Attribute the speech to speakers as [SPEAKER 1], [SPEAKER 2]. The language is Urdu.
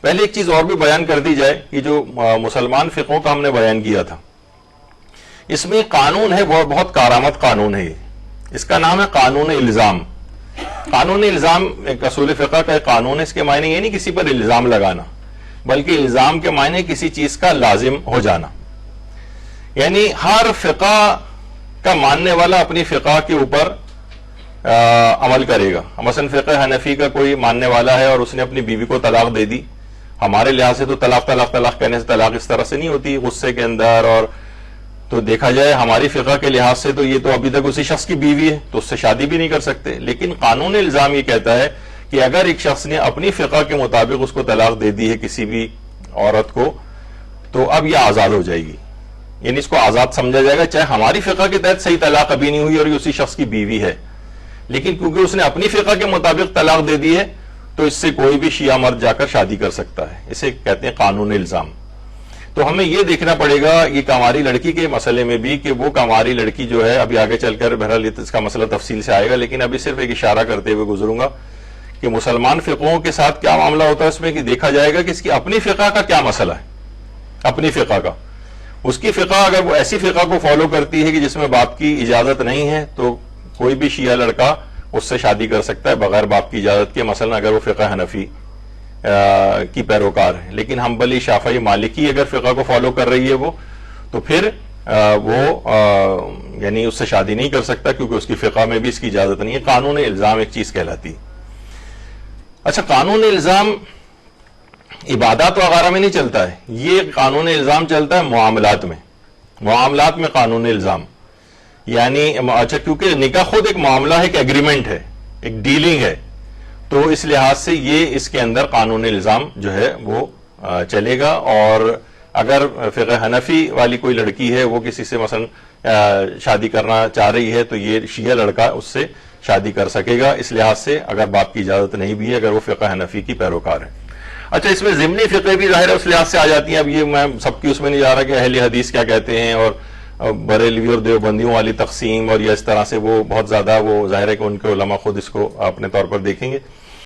[SPEAKER 1] پہلے ایک چیز اور بھی بیان کر دی جائے کہ جو مسلمان فقہوں کا ہم نے بیان کیا تھا، اس میں قانون ہے، بہت کارآمد قانون ہے، اس کا نام ہے قانون الزام۔ قانون الزام ایک اصول فقہ کا ایک قانون ہے، اس کے معنی یہ نہیں کسی پر الزام لگانا، بلکہ الزام کے معنی کسی چیز کا لازم ہو جانا، یعنی ہر فقہ کا ماننے والا اپنی فقہ کے اوپر عمل کرے گا۔ مثلا فقہ حنفی کا کوئی ماننے والا ہے اور اس نے اپنی بیوی کو طلاق دے دی، ہمارے لحاظ سے تو طلاق کہنے سے طلاق اس طرح سے نہیں ہوتی، غصے کے اندر، اور تو دیکھا جائے ہماری فقہ کے لحاظ سے تو یہ تو ابھی تک اسی شخص کی بیوی ہے تو اس سے شادی بھی نہیں کر سکتے، لیکن قانون الزام یہ کہتا ہے کہ اگر ایک شخص نے اپنی فقہ کے مطابق اس کو طلاق دے دی ہے کسی بھی عورت کو، تو اب یہ آزاد ہو جائے گی، یعنی اس کو آزاد سمجھا جائے گا، چاہے ہماری فقہ کے تحت صحیح طلاق ابھی نہیں ہوئی اور یہ اسی شخص کی بیوی ہے، لیکن کیونکہ اس نے اپنی فقہ کے مطابق طلاق دے دی ہے تو اس سے کوئی بھی شیعہ مرد جا کر شادی کر سکتا ہے، اسے کہتے ہیں قانون الزام۔ تو ہمیں یہ دیکھنا پڑے گا یہ کاماری لڑکی کے مسئلے میں بھی کہ وہ کاماری لڑکی جو ہے، ابھی آگے چل کر بہرحال اس کا مسئلہ تفصیل سے آئے گا، لیکن ابھی صرف ایک اشارہ کرتے ہوئے گزروں گا کہ مسلمان فقہوں کے ساتھ کیا معاملہ ہوتا ہے اس میں، کہ دیکھا جائے گا کہ اس کی اپنی فقہ کا کیا مسئلہ ہے، اپنی فقہ کا۔ اس کی فقہ اگر وہ ایسی فقہ کو فالو کرتی ہے کہ جس میں باپ کی اجازت نہیں ہے تو کوئی بھی شیعہ لڑکا اس سے شادی کر سکتا ہے بغیر باپ کی اجازت کے، مثلا اگر وہ فقہ حنفی کی پیروکار ہے، لیکن حنبلی، شافعی، مالکی اگر فقہ کو فالو کر رہی ہے وہ، تو پھر وہ یعنی اس سے شادی نہیں کر سکتا کیونکہ اس کی فقہ میں بھی اس کی اجازت نہیں ہے۔ قانون الزام ایک چیز کہلاتی ہے۔ اچھا، قانون الزام عبادات وغیرہ میں نہیں چلتا ہے، یہ قانون الزام چلتا ہے معاملات میں قانون الزام، یعنی اچھا کیونکہ نکاح خود ایک معاملہ ہے، ایک ایگریمنٹ ہے، ایک ڈیلنگ ہے، تو اس لحاظ سے یہ اس کے اندر قانون الزام جو ہے وہ چلے گا۔ اور اگر فقہ حنفی والی کوئی لڑکی ہے وہ کسی سے مثلا شادی کرنا چاہ رہی ہے تو یہ شیعہ لڑکا اس سے شادی کر سکے گا، اس لحاظ سے اگر باپ کی اجازت نہیں بھی ہے، اگر وہ فقہ حنفی کی پیروکار ہے۔ اچھا، اس میں ضمنی فقہ بھی ظاہر ہے اس لحاظ سے آ جاتی ہیں، اب یہ میں سب کی اس میں نہیں جا رہا کہ اہل حدیث کیا کہتے ہیں اور بریلوی اور دیوبندیوں والی تقسیم اور یا اس طرح سے، وہ بہت زیادہ وہ ظاہر ہے کہ ان کے علماء خود اس کو اپنے طور پر دیکھیں گے۔